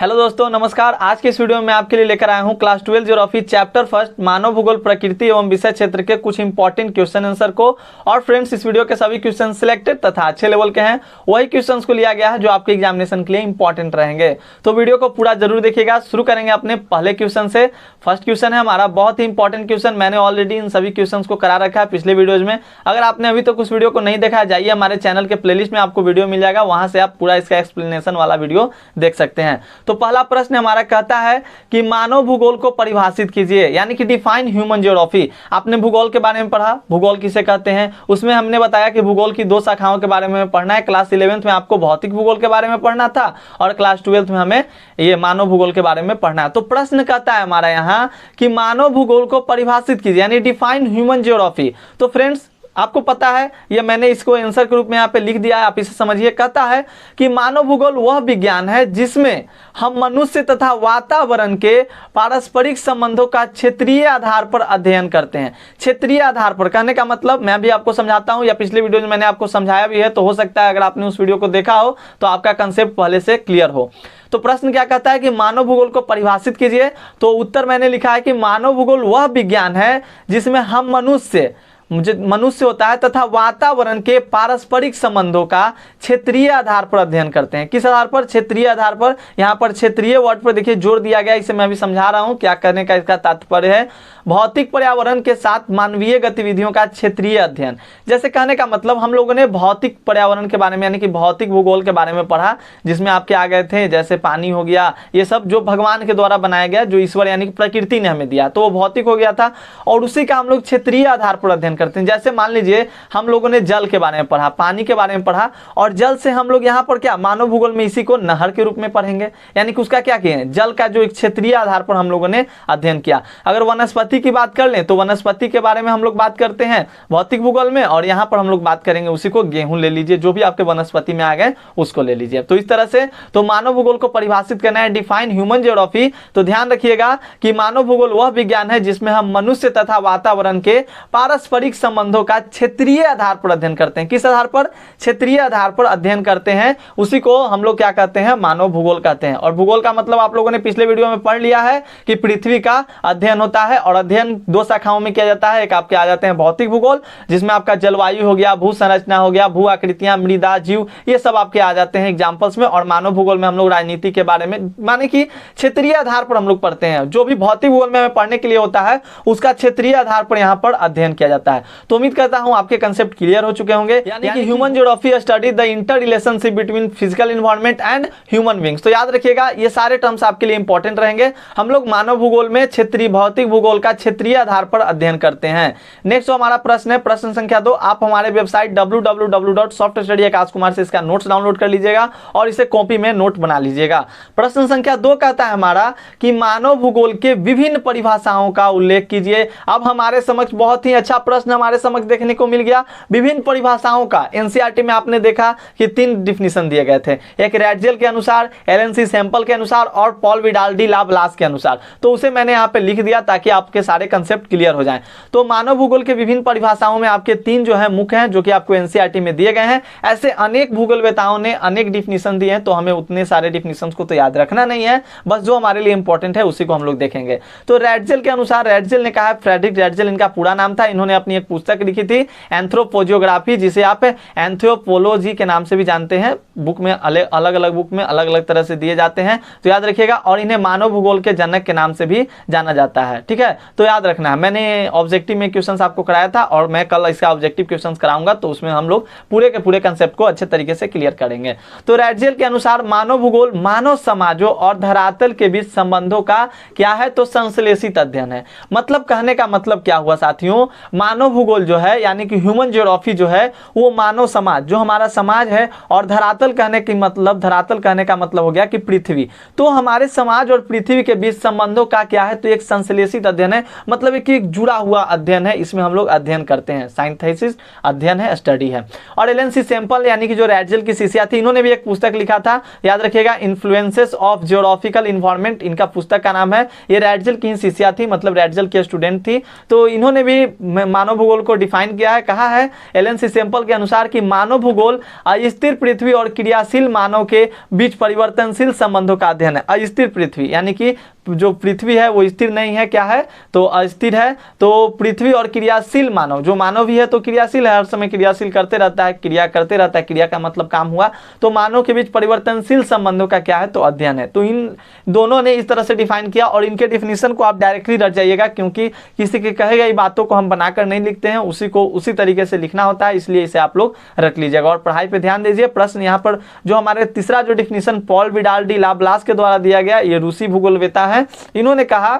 Hello दोस्तों, नमस्कार। आज के इस वीडियो में आपके लिए लेकर आया हूं क्लास 12 ज्योग्राफी चैप्टर फर्स्ट मानव भूगोल प्रकृति एवं विषय क्षेत्र के कुछ इंपॉर्टेंट क्वेश्चन आंसर को। और फ्रेंड्स, इस वीडियो के सभी क्वेश्चन सिलेक्टेड तथा अच्छे लेवल के हैं, वही क्वेश्चंस को लिया गया है जो आपके एग्जामिनेशन के लिए इंपॉर्टेंट रहेंगे। तो वीडियो को पूरा जरूर देखिएगा। शुरू करेंगे अपने पहले क्वेश्चन से। फर्स्ट क्वेश्चन है हमारा बहुत ही इंपॉर्टेंट क्वेश्चन। मैंने ऑलरेडी इन सभी क्वेश्चन को करा रखा है पिछले वीडियोज में। अगर आपने अभी तक उस वीडियो को नहीं देखा, जाइए हमारे चैनल के प्लेलिस्ट में आपको वीडियो मिल जाएगा, वहां से आप पूरा इसका एक्सप्लेनेशन वाला वीडियो देख सकते हैं। तो पहला प्रश्न हमारा कहता है कि मानव भूगोल को परिभाषित कीजिए, यानी कि डिफाइन ह्यूमन ज्योग्राफी। आपने भूगोल के बारे में पढ़ा, भूगोल किसे कहते हैं, उसमें हमने बताया कि भूगोल की दो शाखाओं के बारे में पढ़ना है। क्लास 11th में आपको भौतिक भूगोल के बारे में पढ़ना था और क्लास 12th में हमें ये मानव भूगोल के बारे में पढ़ना है। तो प्रश्न कहता है हमारा यहाँ कि मानव भूगोल को परिभाषित कीजिए, यानी डिफाइन ह्यूमन ज्योग्राफी। तो फ्रेंड्स, आपको पता है, ये मैंने इसको आंसर के रूप में यहाँ पे लिख दिया है, आप इसे समझिए। कहता है कि मानव भूगोल वह विज्ञान है जिसमें हम मनुष्य तथा वातावरण के पारस्परिक संबंधों का क्षेत्रीय आधार पर अध्ययन करते हैं। क्षेत्रीय आधार पर कहने का मतलब मैं भी आपको समझाता हूँ, या पिछले वीडियो में मैंने आपको समझाया भी है, तो हो सकता है अगर आपने उस वीडियो को देखा हो तो आपका कंसेप्ट पहले से क्लियर हो। तो प्रश्न क्या कहता है कि मानव भूगोल को परिभाषित कीजिए। तो उत्तर मैंने लिखा है कि मानव भूगोल वह विज्ञान है जिसमें हम मनुष्य होता है तथा वातावरण के पारस्परिक संबंधों का क्षेत्रीय आधार पर अध्ययन करते हैं। किस आधार पर? क्षेत्रीय आधार पर। यहाँ पर क्षेत्रीय वर्ड पर देखिए जोर दिया गया, इसे मैं अभी समझा रहा हूँ क्या करने का इसका तात्पर्य है। भौतिक पर्यावरण के साथ मानवीय गतिविधियों का क्षेत्रीय अध्ययन। जैसे कहने का मतलब हम लोगों ने भौतिक पर्यावरण के बारे में, यानी कि भौतिक भूगोल के बारे में पढ़ा, जिसमें आपके आ गए थे जैसे पानी हो गया, ये सब जो भगवान के द्वारा बनाया गया, जो ईश्वर यानी कि प्रकृति ने हमें दिया, तो वो भौतिक हो गया था। और उसी का हम लोग क्षेत्रीय आधार पर अध्ययन करते हैं। जैसे मान लीजिए हम लोगों ने जल के बारे में पढ़ा, पानी के बारे में पढ़ा, और जल से हम लोग यहाँ पर क्या मानव भूगोल में इसी को नहर के रूप में पढ़ेंगे, यानी कि उसका क्या किए, जल का जो एक क्षेत्रीय आधार पर हम लोगों ने अध्ययन किया। अगर वनस्पति की बात कर लें तो वनस्पति के बारे में हम लोग बात करते हैं भौतिक भूगोल में, और यहाँ पर हम लोग बात करेंगे उसी को, गेहूं ले लीजिए, जो भी आपके वनस्पति में आ गए उसको ले लीजिए। तो इस तरह से तो मानव भूगोल को परिभाषित करना है, डिफाइन ह्यूमन ज्योग्राफी। तो ध्यान रखिएगा कि मानव भूगोल वह विज्ञान है जिसमें हम मनुष्य तथा वातावरण के पारस्परिक संबंधों का क्षेत्रीय आधार पर अध्ययन करते हैं। किस आधार पर? क्षेत्रीय आधार पर अध्ययन करते हैं, उसी को हम लोग क्या कहते हैं, मानव भूगोल कहते हैं। और भूगोल का मतलब आप लोगों ने पिछले वीडियो में पढ़ लिया है कि पृथ्वी का अध्ययन होता है, और अध्ययन दो शाखाओं में किया जाता है। एक आपके आ जाते हैं भौतिक भूगोल, जिसमें आपका जलवायु हो गया, भू संरचना हो गया, भू आकृतियां, मृदा, जीव, ये सब आपके आ जाते हैं एग्जाम्पल्स में। और मानव भूगोल में हम लोग राजनीति के बारे में, माने कि क्षेत्रीय आधार पर हम लोग पढ़ते हैं। जो भी भौतिक भूगोल में हमें पढ़ने के लिए होता है उसका क्षेत्रीय आधार पर यहाँ पर अध्ययन किया जाता है। तो उम्मीद करता हूं आपके कंसेप्ट क्लियर हो चुके होंगे। यानी कि human geography study the inter relationship between physical environment and human beings. तो याद रखिएगा, ये सारे टर्म्स आपके लिए इंपॉर्टेंट रहेंगे। हम लोग मानव भूगोल में क्षेत्रीय भौतिक भूगोल का क्षेत्रीय आधार पर अध्ययन करते हैं। नेक्स्ट जो हमारा प्रश्न है, प्रश्न संख्या 2। आप हमारे वेबसाइट www.softstudy से इसका नोट्स डाउनलोड कर लीजिएगा और इसे कॉपी में नोट बना लीजिएगा। प्रश्न संख्या 2 कहता है हमारा कि मानव भूगोल के विभिन्न परिभाषाओं का उल्लेख कीजिए। अब हमारे समक्ष बहुत ही अच्छा प्रश्न हमारे समक्ष देखने को मिल गया, विभिन्न परिभाषाओं का। एनसीईआरटी में आपने देखा कि 3 डिफिनीशन दिए गए थे, एक रैटजेल के अनुसार, एलएनसी सैंपल के अनुसार और पॉल विडाल डी लाब्लास के अनुसार। तो उसे मैंने यहाँ पे लिख दिया ताकि आपके सारे कंसेप्ट क्लियर हो जाएं। तो मानव भूगोल के विभिन्न परिभाषाओं में आपके 3 जो है मुख्य हैं, जो कि आपको एनसीईआरटी में दिए गए हैं। ऐसे अनेक भूगोलवेताओं ने अनेक डिफिनीशन दिए हैं, तो हमें उतने सारे डिफिनीशन को तो याद रखना नहीं है, बस जो हमारे लिए इंपॉर्टेंट है उसी को हम लोग देखेंगे। तो रैटजेल के अनुसार, रैटजेल ने कहा है, फ्रेडरिक रैटजेल इनका पूरा नाम था, इन्होंने अपनी एक पुस्तक लिखी थी एंथ्रोपोजियोग्राफी, जिसे आप एंथ्रोपोलॉजी के नाम से भी जानते हैं। बुक में अलग अलग बुक में अलग अलग तरह से दिए जाते हैं, तो याद रखिएगा। और इन्हें मानव भूगोल के जनक के नाम से भी जाना जाता है, ठीक है। तो याद रखना है, मैंने ऑब्जेक्टिव में क्वेश्चंस आपको कराया था और मैं कल इसका ऑब्जेक्टिव क्वेश्चंस कराऊंगा, तो उसमें हम लोग पूरे के पूरे कंसेप्ट को अच्छे तरीके से क्लियर करेंगे। तो रैटजेल के अनुसार मानव भूगोल मानव समाजों और धरातल के बीच संबंधों का क्या है, तो संश्लेषित अध्ययन है। मतलब कहने का मतलब क्या हुआ साथियों, मानव भूगोल जो है यानी कि ह्यूमन ज्योग्राफी जो है वो मानव समाज, जो हमारा समाज है, और धरातल कहने की मतलब, धरातल कहने का मतलब हो गया कि पृथ्वी। तो हमारे समाज और पृथ्वी के बीच संबंधों का क्या है, तो एक संश्लेषित अध्ययन है, मतलब एक जुड़ा हुआ अध्ययन है, इसमें हम लोग अध्ययन करते हैं, साइंथेसिस अध्ययन है, स्टडी है। और एलएनसी सैंपल यानी कि जो रैटजेल की शिष्या थी, इन्होंने भी एक पुस्तक लिखा था, याद रखिएगा, इन्फ्लुएंसेस ऑफ ज्योग्राफिकल इन्वायरमेंट, इनका पुस्तक का नाम है। ये रैटजेल की शिष्या थी, मतलब रैटजेल की स्टूडेंट थी। तो इन्होंने भी मानव मानव भूगोल को डिफाइन किया है, कहा है एलन सी सैंपल के अनुसार कि मानव भूगोल अस्थिर पृथ्वी और क्रियाशील मानव के बीच परिवर्तनशील संबंधों का अध्ययन है। अस्थिर पृथ्वी यानी कि जो पृथ्वी है वो स्थिर नहीं है, क्या है तो अस्थिर है। तो पृथ्वी और क्रियाशील मानव, जो मानव भी है तो क्रियाशील है, हर समय क्रियाशील करते रहता है, क्रिया करते रहता है, क्रिया का मतलब काम हुआ, तो मानव के बीच परिवर्तनशील संबंधों का क्या है तो अध्ययन है। तो इन दोनों ने इस तरह से डिफाइन किया और इनके डिफिनीशन को आप डायरेक्टली रट जाइएगा, क्योंकि किसी के कहे गई बातों को हम बनाकर नहीं लिखते हैं, उसी को उसी तरीके से लिखना होता है, इसलिए इसे आप लोग रट लीजिएगा और पढ़ाई पे ध्यान दीजिए। प्रश्न यहाँ पर जो हमारे तीसरा जो definition Paul Vidal de Laplace के द्वारा दिया गया, ये रूसी भूगोलवेता है। इन्होंने कहा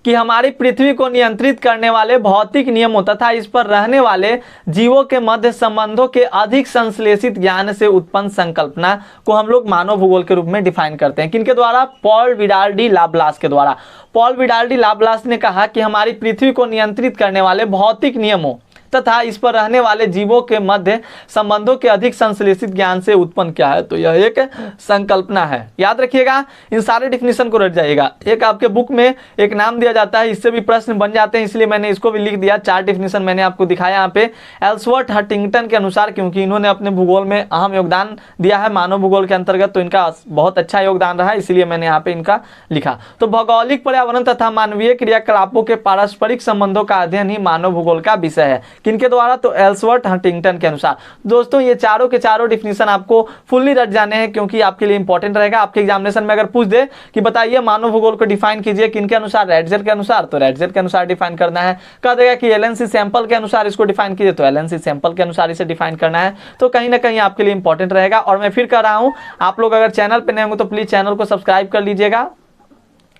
कि हमारी पृथ्वी को नियंत्रित करने वाले भौतिक नियमों तथा इस पर रहने वाले जीवों के मध्य संबंधों के अधिक संश्लेषित ज्ञान से उत्पन्न संकल्पना को हम लोग मानव भूगोल के रूप में डिफाइन करते हैं। किनके द्वारा? पॉल विडाल डी लाप्लास के द्वारा। पॉल विडाल डी लाप्लास ने कहा कि हमारी पृथ्वी को नियंत्रित करने वाले भौतिक नियमों तथा इस पर रहने वाले जीवों के मध्य संबंधों के अधिक संश्लेषित ज्ञान से उत्पन्न क्या है तो यह एक संकल्पना है। याद रखिएगा, इन सारे डिफिनीशन को रट जाइएगा। एक आपके बुक में एक नाम दिया जाता है, इससे भी प्रश्न बन जाते हैं, इसलिए मैंने इसको भी लिख दिया। 4 डिफिनीशन मैंने आपको दिखाया यहाँ पे एल्सवर्थ हंटिंगटन के अनुसार, क्योंकि इन्होंने अपने भूगोल में अहम योगदान दिया है मानव भूगोल के अंतर्गत, तो इनका बहुत अच्छा योगदान रहा, इसलिए मैंने यहाँ पे इनका लिखा। तो भौगोलिक पर्यावरण तथा मानवीय क्रियाकलापों के पारस्परिक संबंधों का अध्ययन ही मानव भूगोल का विषय है। किनके द्वारा? तो एल्सवर्थ हंटिंगटन के अनुसार। दोस्तों ये चारों के चारों डिफिनीशन आपको फुल्ली रट जाने हैं, क्योंकि आपके लिए इंपॉर्टेंट रहेगा। आपके एग्जामिनेशन में अगर पूछ दे कि बताइए मानव भूगोल को डिफाइन कीजिए किनके अनुसार, रेडजेर के अनुसार, तो रेडजेर के अनुसार डिफाइन करना है। कह देगा कि एलन सी सैंपल के अनुसार इसको डिफाइन कीजिए, तो एलन सी सैंपल के अनुसार इसे डिफाइन करना है। तो कहीं ना कहीं आपके लिए इंपॉर्टेंट रहेगा। और मैं फिर कह रहा हूं, आप लोग अगर चैनल पर नए होंगे तो प्लीज चैनल को सब्सक्राइब कर लीजिएगा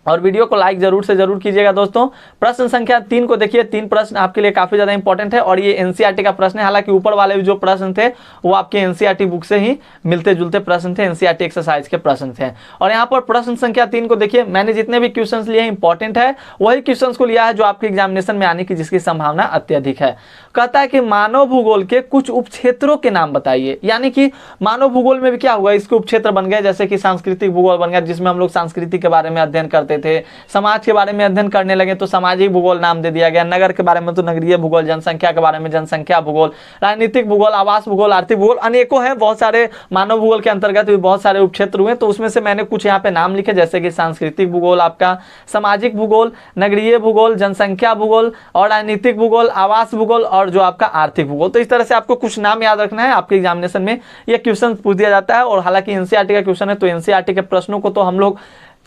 और वीडियो को लाइक जरूर से जरूर कीजिएगा। दोस्तों प्रश्न संख्या 3 को देखिए, 3 प्रश्न आपके लिए काफी ज्यादा इंपॉर्टेंट है और ये एनसीईआरटी का प्रश्न है। हालांकि ऊपर वाले जो प्रश्न थे वो आपके एनसीईआरटी बुक से ही मिलते जुलते प्रश्न थे, एनसीईआरटी एक्सरसाइज के प्रश्न थे। और यहाँ पर प्रश्न संख्या 3 को देखिए, मैंने जितने भी क्वेश्चन लिए हैं इंपॉर्टेंट है, वही क्वेश्चन को लिया है जो आपके एग्जामिनेशन में आने की जिसकी संभावना अत्यधिक है। कहता है कि मानव भूगोल के कुछ उपक्षेत्रों के नाम बताइए। यानी कि मानव भूगोल में भी क्या हुआ, इसके उपक्षेत्र बन गए, जैसे कि सांस्कृतिक भूगोल बन गया, जिसमें हम लोग संस्कृति के बारे में अध्ययन करते थे, समाज के बारे में अध्ययन करने लगे तो सामाजिक भूगोल नाम दे दिया गया, नगर के बारे में तो नगरीय भूगोल, जनसंख्या के बारे में जनसंख्या भूगोल, राजनीतिक भूगोल, आवास भूगोल, आर्थिक भूगोल, अनेकों हैं। बहुत सारे मानव भूगोल के अंतर्गत भी बहुत सारे उपक्षेत्र हुए, तो उसमें से मैंने कुछ यहाँ पे नाम लिखे, जैसे कि सांस्कृतिक भूगोल, आपका सामाजिक भूगोल, नगरीय भूगोल, जनसंख्या भूगोल और राजनीतिक भूगोल, आवास भूगोल और जो आपका आर्थिक भूगोल। तो इस तरह से आपको कुछ नाम याद रखना है, आपके एग्जामिनेशन में यह क्वेश्चन पूछ दिया जाता है। और हालांकि एनसीईआरटी का क्वेश्चन है, तो एनसीईआरटी के प्रश्नों को तो हम लोग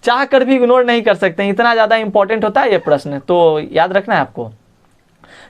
चाह कर भी इग्नोर नहीं कर सकते, इतना ज्यादा इंपॉर्टेंट होता है ये प्रश्न, तो याद रखना है आपको।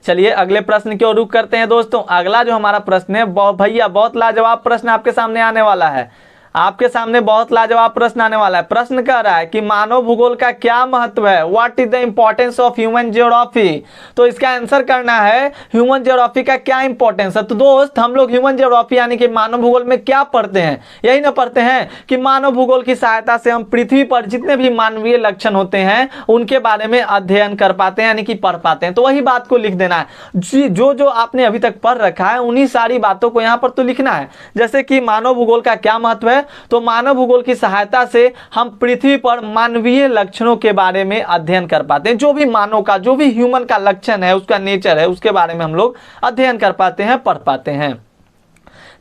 चलिए अगले प्रश्न की ओर रुख करते हैं दोस्तों। अगला जो हमारा प्रश्न है, भैया बहुत लाजवाब प्रश्न आपके सामने आने वाला है, आपके सामने बहुत लाजवाब प्रश्न आने वाला है। प्रश्न कह रहा है कि मानव भूगोल का क्या महत्व है, what is the importance of human geography. तो इसका आंसर करना है ह्यूमन ज्योग्राफी का क्या इंपॉर्टेंस है। तो दोस्त हम लोग ह्यूमन ज्योग्राफी यानी कि मानव भूगोल में क्या पढ़ते हैं, यही ना पढ़ते हैं कि मानव भूगोल की सहायता से हम पृथ्वी पर जितने भी मानवीय लक्षण होते हैं उनके बारे में अध्ययन कर पाते हैं, यानी कि पढ़ पाते हैं। तो वही बात को लिख देना है, जो जो आपने अभी तक पढ़ रखा है उन्हीं सारी बातों को यहाँ पर तो लिखना है। जैसे कि मानव भूगोल का क्या महत्व है, तो मानव भूगोल की सहायता से हम पृथ्वी पर मानवीय लक्षणों के बारे में अध्ययन कर पाते हैं। जो भी मानव का, जो भी ह्यूमन का लक्षण है, उसका नेचर है, उसके बारे में हम लोग अध्ययन कर पाते हैं, पढ़ पाते हैं।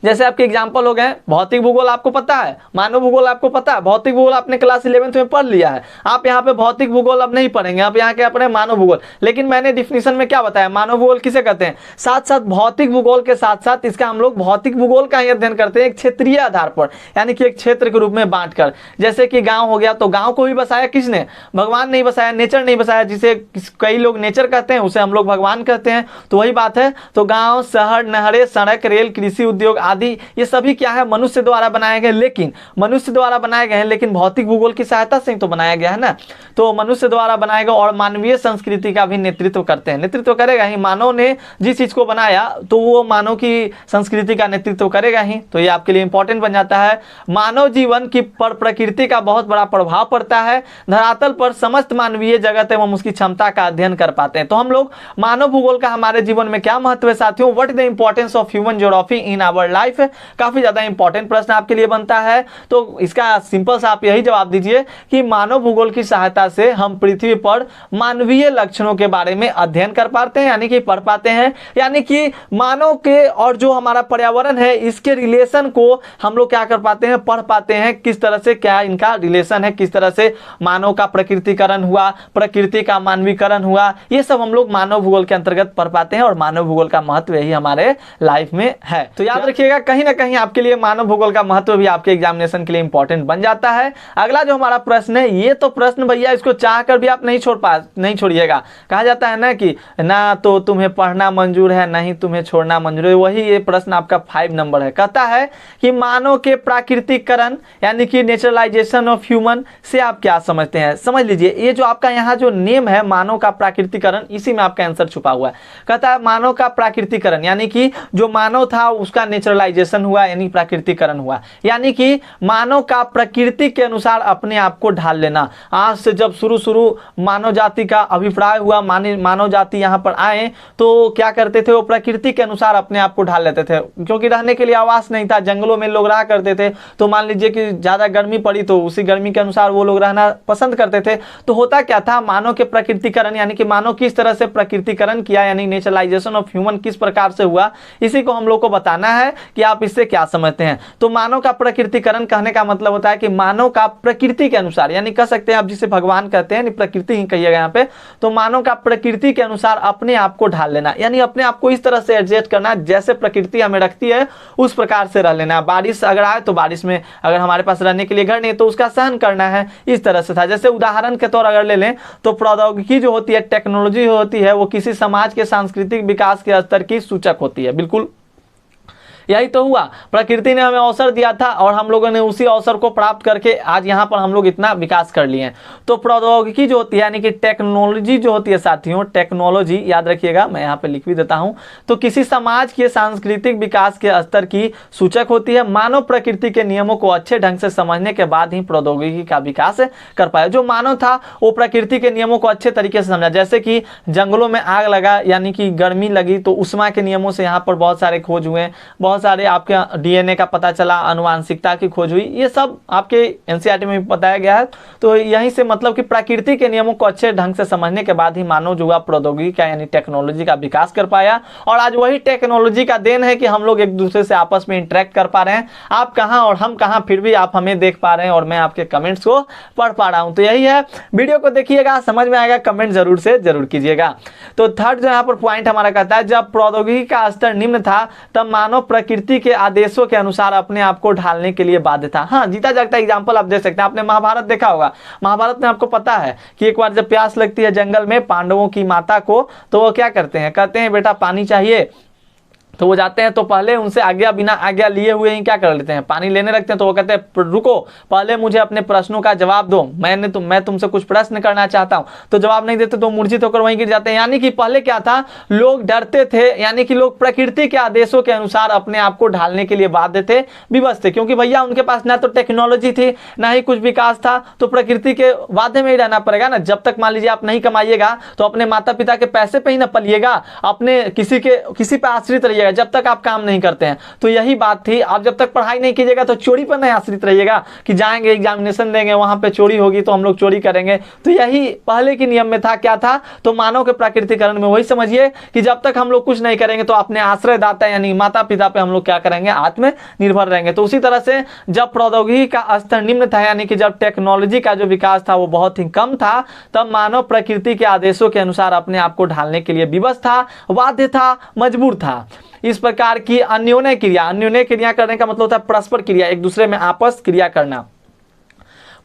जैसे आपके एग्जाम्पल हो गए, भौतिक भूगोल आपको पता है, मानव भूगोल आपको पता है, भौतिक भूगोल आपने क्लास 11th में पढ़ लिया है। आप यहाँ पे भौतिक भूगोल अब नहीं पढ़ेंगे, आप यहाँ के पढ़े मानव भूगोल। लेकिन मैंने डिफिनीशन में क्या बताया, मानव भूगोल किसे कहते हैं, साथ साथ भौतिक भूगोल के साथ साथ इसका हम लोग भौतिक भूगोल का ही अध्ययन करते हैं एक क्षेत्रीय आधार पर, यानी कि एक क्षेत्र के रूप में बांट कर। जैसे कि गाँव हो गया, तो गाँव को भी बसाया किसने, भगवान नहीं बसाया, नेचर नहीं बसाया, जिसे कई लोग नेचर कहते हैं उसे हम लोग भगवान कहते हैं। तो वही बात है। तो गाँव, शहर, नहरें, सड़क, रेल, कृषि उद्योग आदि ये सभी क्या है, मनुष्य द्वारा बनाए गए, लेकिन मनुष्य द्वारा बनाए गए हैं, लेकिन भौतिक भूगोल की सहायता से ही तो बनाया गया है ना। तो मनुष्य द्वारा बनाए गए और मानवीय संस्कृति का भी नेतृत्व करते हैं, नेतृत्व करेगा ही। मानव ने जिस चीज को बनाया तो वो मानव की संस्कृति का नेतृत्व करेगा ही। तो ये आपके लिए इंपॉर्टेंट बन जाता है। मानव जीवन की पर प्रकृति का बहुत बड़ा प्रभाव पड़ता है, धरातल पर समस्त मानवीय जगत एवं उसकी क्षमता का अध्ययन कर पाते हैं। तो हम लोग मानव भूगोल का हमारे जीवन में क्या महत्व है साथियों, what is the importance of human geography in our life है। काफी ज्यादा इंपॉर्टेंट प्रश्न आपके लिए बनता है। तो इसका सिंपल सा आप यही जवाब दीजिए कि मानव भूगोल की सहायता से हम पृथ्वी पर मानवीय लक्षणों के बारे में अध्ययन कर पाते हैं, यानी कि पढ़ पाते हैं, यानी कि मानव के और जो हमारा पर्यावरण है इसके रिलेशन को हम लोग क्या कर पाते हैं, पढ़ पाते हैं, किस तरह से क्या इनका रिलेशन है, किस तरह से मानव का प्रकृतिकरण हुआ, प्रकृति का मानवीकरण हुआ, ये सब हम लोग मानव भूगोल के अंतर्गत पढ़ पाते हैं। और मानव भूगोल का महत्व यही हमारे लाइफ में है। तो याद रखिएगा कहीं ना कहीं आपके लिए मानव भूगोल का महत्व भी आपके एग्जामिनेशन के लिए इंपॉर्टेंट बन जाता है। अगला जो हमारा प्रश्न है, ये तो प्रश्न भैया इसको चाह कर भी आप नहीं छोड़िएगा। कहा जाता है ना कि ना तो तुम्हें पढ़ना मंजूर है, नहीं तुम्हें छोड़ना मंजूर है। वही ये प्रश्न आपका 5 नंबर है। कहता है कि मानव के प्राकृतिकरण यानी कि नेचुरलाइजेशन ऑफ ह्यूमन से आप क्या समझते हैं। समझ लीजिए ये जो आपका यहाँ जो नेम है मानव का प्राकृतिकरण, इसी में आपका आंसर छुपा हुआ है। कहता है मानव का प्राकृतिकरण यानी कि जो मानव था उसका नेचुरलाइजेशन हुआ, यानी प्राकृतिकरण हुआ, यानी कि मानव का प्रकृति के अनुसार अपने आप को ढाल लेना। आज से जब शुरू मानव जाति का अभिप्राय हुआ, मानव जाति यहाँ पर आए तो क्या करते थे, वो प्रकृति के अनुसार अपने आप को ढाल लेते थे, क्योंकि रहने के लिए आवास नहीं था, जंगलों में लोग रहा करते थे। तो मान लीजिए कि ज्यादा गर्मी पड़ी तो उसी गर्मी के अनुसार वो लोग रहना पसंद करते थे। तो होता क्या था, मानव के प्रकृतिकरण यानी कि मानव किस तरह से प्रकृतिकरण किया, यानी नेचुरलाइजेशन ऑफ ह्यूमन किस प्रकार से हुआ, इसी को हम लोग को बताना है कि आप इससे क्या समझते हैं। तो मानव का प्रकृतिकरण कहने का मतलब होता है कि मानव का प्रकृति के अनुसार, यानी कह सकते हैं आप जिसे भगवान कहते हैं, प्रकृति ही कहिएगा यहाँ पे, तो मानव का प्रकृति के अनुसार अपने आप को ढाल लेना, यानी अपने आप को इस तरह से एडजस्ट करना जैसे प्रकृति हमें रखती है उस प्रकार से रह लेना। बारिश अगर आए तो बारिश में, अगर हमारे पास रहने के लिए घर नहीं तो उसका सहन करना है, इस तरह से था। जैसे उदाहरण के तौर अगर ले लें तो प्रौद्योगिकी जो होती है, टेक्नोलॉजी होती है, वो किसी समाज के सांस्कृतिक विकास के स्तर की सूचक होती है। बिल्कुल यही तो हुआ, प्रकृति ने हमें अवसर दिया था और हम लोगों ने उसी अवसर को प्राप्त करके आज यहाँ पर हम लोग इतना विकास कर लिए हैं। तो प्रौद्योगिकी जो होती है यानी कि टेक्नोलॉजी जो होती है साथियों, टेक्नोलॉजी याद रखिएगा, मैं यहाँ पे लिख भी देता हूँ, तो किसी समाज के सांस्कृतिक विकास के स्तर की सूचक होती है। मानव प्रकृति के नियमों को अच्छे ढंग से समझने के बाद ही प्रौद्योगिकी का विकास कर पाया। जो मानव था वो प्रकृति के नियमों को अच्छे तरीके से समझा, जैसे कि जंगलों में आग लगा यानी कि गर्मी लगी तो उष्मा के नियमों से यहाँ पर बहुत सारे खोज हुए, बहुत सारे आपके डीएनए का पता चला, आनुवांशिकता की खोज हुई, ये सब आपके एनसीईआरटी में भी बताया गया है। तो यहीं से मतलब कि प्रकृति के नियमों को अच्छे ढंग से समझने के बाद ही मानव जो हुआ प्रौद्योगिकी का यानी टेक्नोलॉजी का विकास कर पाया। और आज वही टेक्नोलॉजी का देन है कि हम लोग एक दूसरे से आपस में इंटरेक्ट कर पा रहे हैं। आप कहां और हम कहां, फिर भी आप हमें देख पा रहे हैं और मैं आपके कमेंट्स को पढ़ पा रहा हूं। तो यही है, वीडियो को देखिएगा, समझ में आएगा, कमेंट जरूर से जरूर कीजिएगा। तो थर्ड जो यहाँ पर पॉइंट हमारा कहता है, जब प्रौद्योगिकी का स्तर निम्न था तब मानव प्रकृति के आदेशों के अनुसार अपने आप को ढालने के लिए बाध्य था। हाँ, जीता जागता एग्जांपल आप दे सकते हैं। आपने महाभारत देखा होगा, महाभारत में आपको पता है कि एक बार जब प्यास लगती है जंगल में पांडवों की माता को, तो वो क्या करते हैं, कहते हैं बेटा पानी चाहिए, तो वो जाते हैं तो पहले उनसे आज्ञा बिना आज्ञा लिए हुए ही क्या कर लेते हैं, पानी लेने लगते हैं। तो वो कहते हैं रुको, पहले मुझे अपने प्रश्नों का जवाब दो, मैं तुमसे कुछ प्रश्न करना चाहता हूं। तो जवाब नहीं देते तो मूर्छित होकर वहीं गिर जाते हैं। यानी कि पहले क्या था, लोग डरते थे, यानी कि लोग प्रकृति के आदेशों के अनुसार अपने आप को ढालने के लिए बाध्य थे, विवश थे, क्योंकि भैया उनके पास ना तो टेक्नोलॉजी थी ना ही कुछ विकास था। तो प्रकृति के बाध्य में ही रहना पड़ेगा ना। जब तक मान लीजिए आप नहीं कमाइएगा तो अपने माता पिता के पैसे पे ही ना पलिएगा, अपने किसी पे आश्रित रहिएगा जब तक आप काम नहीं करते हैं। तो यही बात थी, आप जब तक पढ़ाई नहीं कीजिएगा तो चोरी पर नहीं आश्रित रहिएगा कि जाएंगे एग्जामिनेशन देंगे वहां पे चोरी होगी तो हम लोग चोरी करेंगे। तो यही पहले के नियम में था। क्या था, तो मानव के प्राकृतिकरण में वही समझिए कि जब तक हम लोग कुछ नहीं करेंगे तो अपने आश्रयदाता यानी माता पिता पे हम लोग क्या करेंगे, आत्मनिर्भर रहेंगे। तो उसी तरह से जब प्रौद्योगिकी का स्तर निम्न था यानी कि जब टेक्नोलॉजी का जो विकास था वो बहुत ही कम था, तब मानव प्रकृति के आदेशों के अनुसार अपने आप को ढालने के लिए विवश था, बाध्य था, मजबूर था। इस प्रकार की अन्योन्य क्रिया करने का मतलब होता है परस्पर क्रिया, एक दूसरे में आपस क्रिया करना,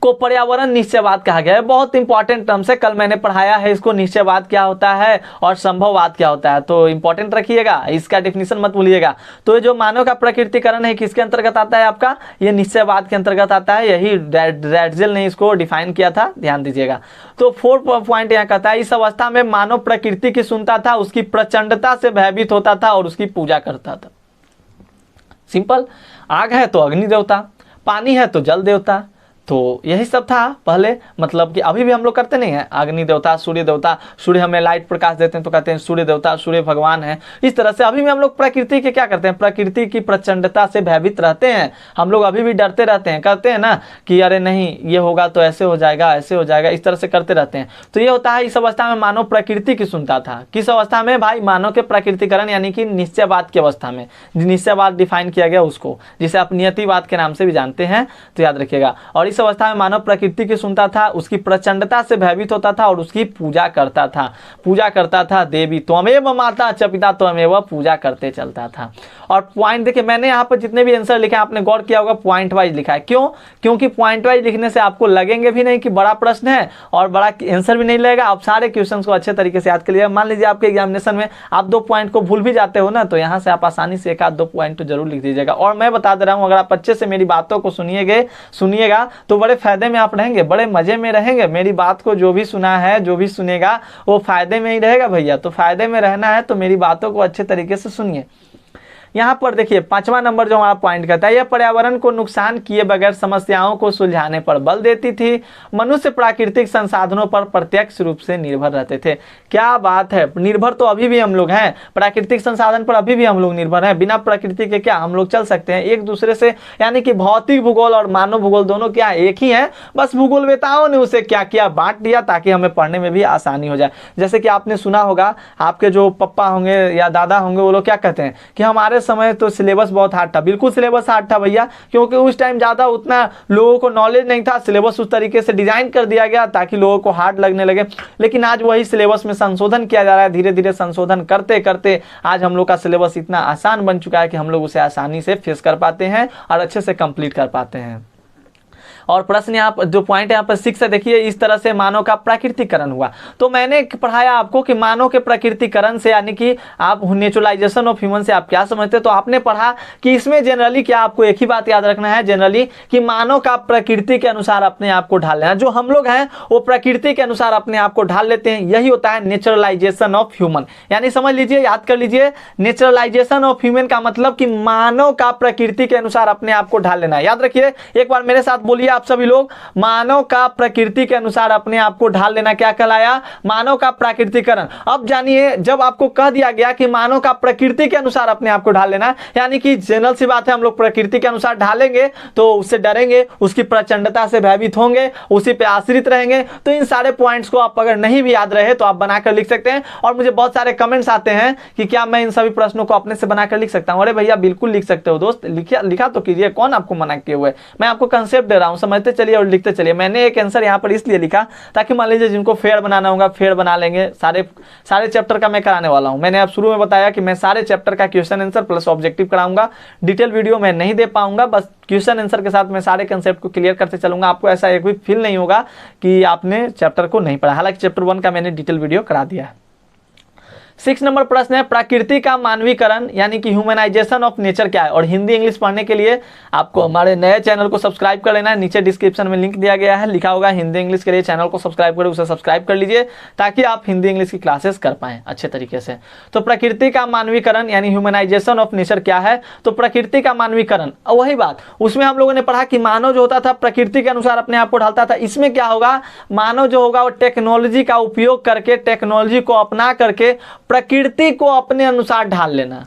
को पर्यावरण निश्चयवाद कहा गया है। बहुत इंपॉर्टेंट टर्म्स है, कल मैंने पढ़ाया है इसको, निश्चयवाद क्या होता है और संभववाद क्या होता है। तो इंपॉर्टेंट रखिएगा, इसका डेफिनेशन मत भूलिएगा। तो ये जो मानव का प्रकृतिकरण है किसके अंतर्गत आता है, आपका ये निश्चयवाद के अंतर्गत आता है। यही रैटजेल ने इसको डिफाइन किया था, ध्यान दीजिएगा। तो 4 पॉइंट यहाँ कहता है, इस अवस्था में मानव प्रकृति की सुनता था, उसकी प्रचंडता से भयभीत होता था और उसकी पूजा करता था। सिंपल, आग है तो अग्नि देवता, पानी है तो जल देवता, तो यही सब था पहले, मतलब कि अभी भी हम लोग करते नहीं हैं। अग्नि देवता, सूर्य हमें लाइट प्रकाश देते हैं तो कहते हैं सूर्य देवता, सूर्य भगवान है। इस तरह से अभी भी हम लोग प्रकृति के क्या करते हैं, प्रकृति की प्रचंडता से भयभीत रहते हैं। हम लोग अभी भी डरते रहते हैं, कहते हैं ना कि अरे नहीं ये होगा तो ऐसे हो जाएगा, ऐसे हो जाएगा, इस तरह से करते रहते हैं। तो ये होता है, इस अवस्था में मानव प्रकृति की सुनता था। किस अवस्था में भाई, मानव के प्रकृतिकरण यानी कि निश्चयवाद की अवस्था में। निश्चयवाद डिफाइन किया गया उसको, जिसे आप नियतिवाद के नाम से भी जानते हैं, तो याद रखिएगा। और इस अवस्था में मानव प्रकृति की सुनता था, उसकी प्रचंडता से भयभीत होता था और उसकी पूजा करता था। देवी त्वमेव माता च पिता त्वमेव, पूजा करते चलता था। और पॉइंट देखिए, मैंने यहाँ पर जितने भी आंसर लिखे आपने गौर किया होगा, पॉइंट वाइज लिखा है। क्यों? क्योंकि पॉइंट वाइज लिखने से आपको लगेंगे भी नहीं कि बड़ा प्रश्न है और बड़ा आंसर भी नहीं लगेगा। आप सारे क्वेश्चन को अच्छे तरीके से याद कर लीजिए। मान लीजिए आपके एग्जामिनेशन में आप 2 पॉइंट को भूल भी जाते हो ना, तो यहाँ से आप आसानी से 1-2 पॉइंट तो जरूर लिख दीजिएगा। और मैं बता दे रहा हूँ, अगर आप अच्छे से मेरी बातों को सुनिएगा तो बड़े फायदे में आप रहेंगे, बड़े मजे में रहेंगे। मेरी बात को जो भी सुना है, जो भी सुनेगा वो फायदे में ही रहेगा भैया। तो फायदे में रहना है तो मेरी बातों को अच्छे तरीके से सुनिए। यहाँ पर देखिए 5वां नंबर जो हमारा पॉइंट कहता है, यह पर्यावरण को नुकसान किए बगैर समस्याओं को सुलझाने पर बल देती थी। मनुष्य प्राकृतिक संसाधनों पर प्रत्यक्ष रूप से निर्भर रहते थे। क्या बात है, निर्भर तो अभी भी हम लोग हैं, प्राकृतिक संसाधन पर अभी भी हम लोग निर्भर हैं। बिना प्रकृति के क्या हम लोग चल सकते हैं एक दूसरे से? यानी कि भौतिक भूगोल और मानव भूगोल दोनों क्या एक ही है, बस भूगोलवेताओं ने उसे क्या किया, बांट दिया ताकि हमें पढ़ने में भी आसानी हो जाए। जैसे कि आपने सुना होगा, आपके जो पप्पा होंगे या दादा होंगे वो लोग क्या कहते हैं कि हमारे समय तो सिलेबस बहुत हार्ड था। बिल्कुल सिलेबस हार्ड था भैया, क्योंकि उस टाइम ज़्यादा उतना लोगों को नॉलेज नहीं था। सिलेबस उस तरीके से डिजाइन कर दिया गया ताकि लोगों को हार्ड लगने लगे। लेकिन आज वही सिलेबस में संशोधन किया जा रहा है, धीरे धीरे संशोधन करते करते आज हम लोग का सिलेबस इतना आसान बन चुका है कि हम लोग उसे आसानी से फेस कर पाते हैं और अच्छे से कंप्लीट कर पाते हैं। और प्रश्न यहाँ पर जो पॉइंट यहाँ पर 6 है, देखिए इस तरह से मानव का प्राकृतिकरण हुआ। तो मैंने पढ़ाया आपको कि मानव के प्राकृतिकरण से यानी कि आप नेचुरलाइजेशन ऑफ ह्यूमन से आप क्या समझते हैं। तो आपने पढ़ा कि इसमें जनरली क्या आपको एक ही बात याद रखना है, जनरली कि मानव का प्रकृति के अनुसार अपने आप को ढाल लेना। जो हम लोग हैं वो प्रकृति के अनुसार अपने आप को ढाल लेते हैं, यही होता है नेचुरलाइजेशन ऑफ ह्यूमन। यानी समझ लीजिए, याद कर लीजिए, नेचुरलाइजेशन ऑफ ह्यूमन का मतलब कि मानव का प्रकृति के अनुसार अपने आप को ढाल लेना। याद रखिए, एक बार मेरे साथ बोलिए आप सभी लोग, मानव का प्रकृति के अनुसार अपने आप को ढाल लेना क्या कहलाया? मानव का प्राकृतिकरण। अब जानिए, जब आपको कह दिया गया कि मानव का प्रकृति के अनुसार अपने आप को ढाल लेना, यानी कि जनरल सी बात है, हम लोग प्रकृति के अनुसार ढालेंगे तो उससे डरेंगे, उसकी प्रचंडता से भयभीत होंगे, उसी पे आश्रित रहेंगे। तो इन सारे पॉइंट्स को आप अगर नहीं भी याद रहे तो आप बनाकर लिख सकते हैं। और मुझे बहुत सारे कमेंट्स आते हैं कि क्या मैं इन सभी प्रश्नों को अपने से बनाकर लिख सकता हूं। अरे भैया बिल्कुल लिख सकते हो दोस्त, लिखा तो कीजिए, कौन आपको मना किए हुए। मैं आपको कंसेप्ट दे रहा हूं, समझते चलिए और लिखते चलिए। मैंने एक आंसर यहाँ पर इसलिए लिखा ताकि मान लीजिए जिनको फेयर बनाना होगा फेयर बना लेंगे। सारे चैप्टर का मैं कराने वाला हूँ। मैंने अब शुरू में बताया कि मैं सारे चैप्टर का क्वेश्चन आंसर प्लस ऑब्जेक्टिव कराऊंगा। डिटेल वीडियो मैं नहीं दे पाऊंगा, बस क्वेश्चन आंसर के साथ मैं सारे कंसेप्ट को क्लियर करते चलूंगा। आपको ऐसा एक भी फील नहीं होगा कि आपने चैप्टर को नहीं पढ़ा, हालांकि चैप्टर 1 का मैंने डिटेल वीडियो करा दिया है। 6 नंबर प्रश्न है, प्रकृति का मानवीकरण यानी कि ह्यूमनाइजेशन ऑफ नेचर क्या है। और हिंदी इंग्लिश पढ़ने के लिए आपको हमारे नए चैनल को सब्सक्राइब कर लेना है। नीचे डिस्क्रिप्शन में लिंक दिया गया है, लिखा होगा हिंदी इंग्लिश के लिए चैनल को सब्सक्राइब करें, उसे सब्सक्राइब कर लीजिए ताकि आप हिंदी इंग्लिश की क्लासेस कर पाएं अच्छे तरीके से। तो प्रकृति का मानवीकरण यानी ह्यूमनाइजेशन ऑफ नेचर क्या है? तो प्रकृति का मानवीकरण, वही बात उसमें हम लोगों ने पढ़ा कि मानव जो होता था प्रकृति के अनुसार अपने आप को ढालता था। इसमें क्या होगा, मानव जो होगा वो टेक्नोलॉजी का उपयोग करके, टेक्नोलॉजी को अपना करके प्रकृति को अपने अनुसार ढाल लेना,